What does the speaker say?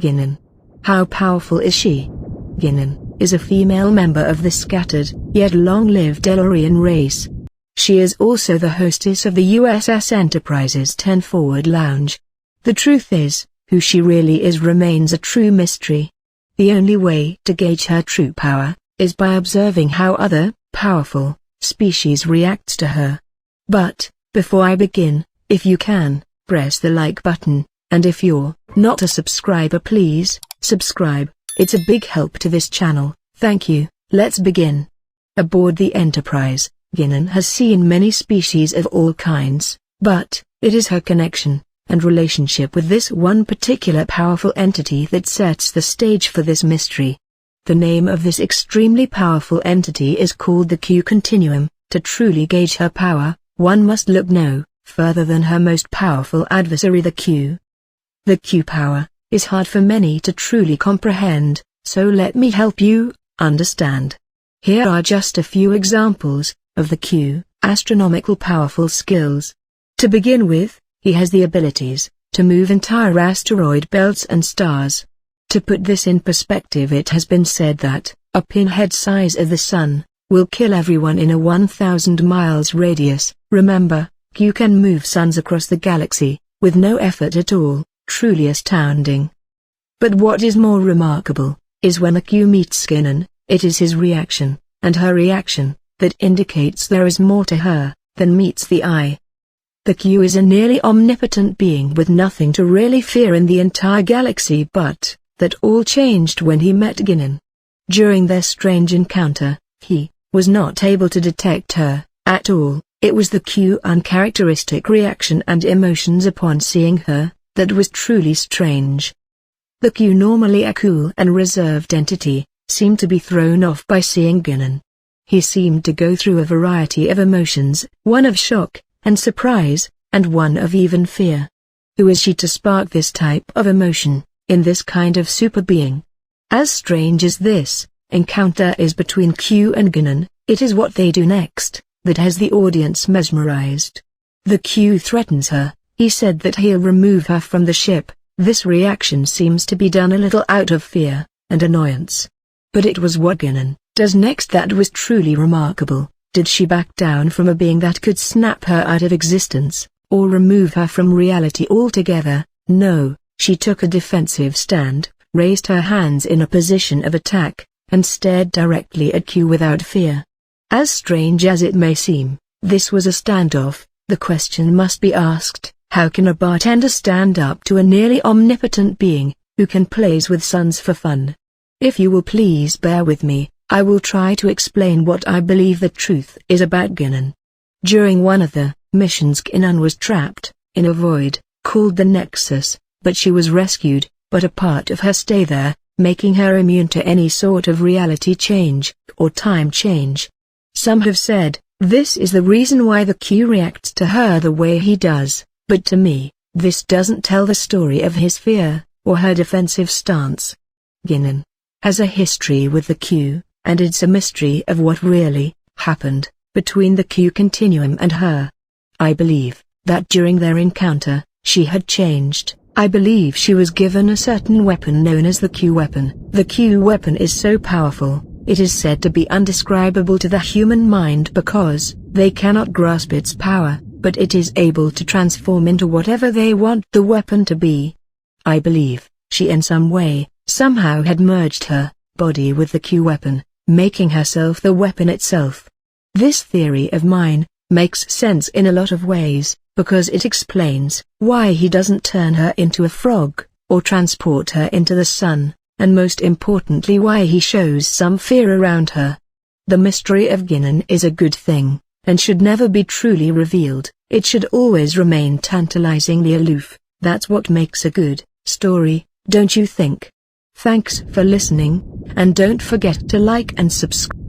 Guinan. How powerful is she? Guinan is a female member of the scattered, yet long-lived El-Aurian race. She is also the hostess of the USS Enterprise's 10 Forward Lounge. The truth is, who she really is remains a true mystery. The only way to gauge her true power is by observing how other, powerful, species reacts to her. But, before I begin, if you can, press the like button, and if you're not a subscriber, please subscribe. It's a big help to this channel. Thank you. Let's begin. Aboard the Enterprise, Guinan has seen many species of all kinds, but it is her connection and relationship with this one particular powerful entity that sets the stage for this mystery. The name of this extremely powerful entity is called the Q Continuum. To truly gauge her power, one must look no further than her most powerful adversary, the Q. The Q power is hard for many to truly comprehend, so let me help you understand. Here are just a few examples of the Q astronomical powerful skills. To begin with, he has the abilities to move entire asteroid belts and stars. To put this in perspective, it has been said that a pinhead size of the sun will kill everyone in a 1,000 miles radius. Remember, Q can move suns across the galaxy with no effort at all. Truly astounding. But what is more remarkable is when the Q meets Guinan, it is his reaction, and her reaction, that indicates there is more to her than meets the eye. The Q is a nearly omnipotent being with nothing to really fear in the entire galaxy, but that all changed when he met Guinan. During their strange encounter, he was not able to detect her at all. It was the Q's uncharacteristic reaction and emotions upon seeing her that was truly strange. The Q, normally a cool and reserved entity, seemed to be thrown off by seeing Guinan. He seemed to go through a variety of emotions, one of shock and surprise, and one of even fear. Who is she to spark this type of emotion in this kind of super being? As strange as this encounter is between Q and Guinan, it is what they do next that has the audience mesmerized. The Q threatens her. He said that he'll remove her from the ship. This reaction seems to be done a little out of fear and annoyance. But it was what Guinan does next that was truly remarkable. Did she back down from a being that could snap her out of existence, or remove her from reality altogether? No, she took a defensive stand, raised her hands in a position of attack, and stared directly at Q without fear. As strange as it may seem, this was a standoff. The question must be asked. How can a bartender stand up to a nearly omnipotent being, who can plays with suns for fun? If you will please bear with me, I will try to explain what I believe the truth is about Guinan. During one of the missions, Guinan was trapped in a void called the Nexus, but she was rescued, but a part of her stayed there, making her immune to any sort of reality change, or time change. Some have said, this is the reason why the Q reacts to her the way he does. But to me, this doesn't tell the story of his fear, or her defensive stance. Guinan has a history with the Q, and it's a mystery of what really happened between the Q Continuum and her. I believe that during their encounter, she had changed. I believe she was given a certain weapon known as the Q weapon. The Q weapon is so powerful, it is said to be undescribable to the human mind because they cannot grasp its power. But it is able to transform into whatever they want the weapon to be. I believe she in some way, somehow had merged her body with the Q weapon, making herself the weapon itself. This theory of mine makes sense in a lot of ways, because it explains why he doesn't turn her into a frog, or transport her into the sun, and most importantly why he shows some fear around her. The mystery of Guinan is a good thing, and should never be truly revealed. It should always remain tantalizingly aloof. That's what makes a good story, don't you think? Thanks for listening, and don't forget to like and subscribe.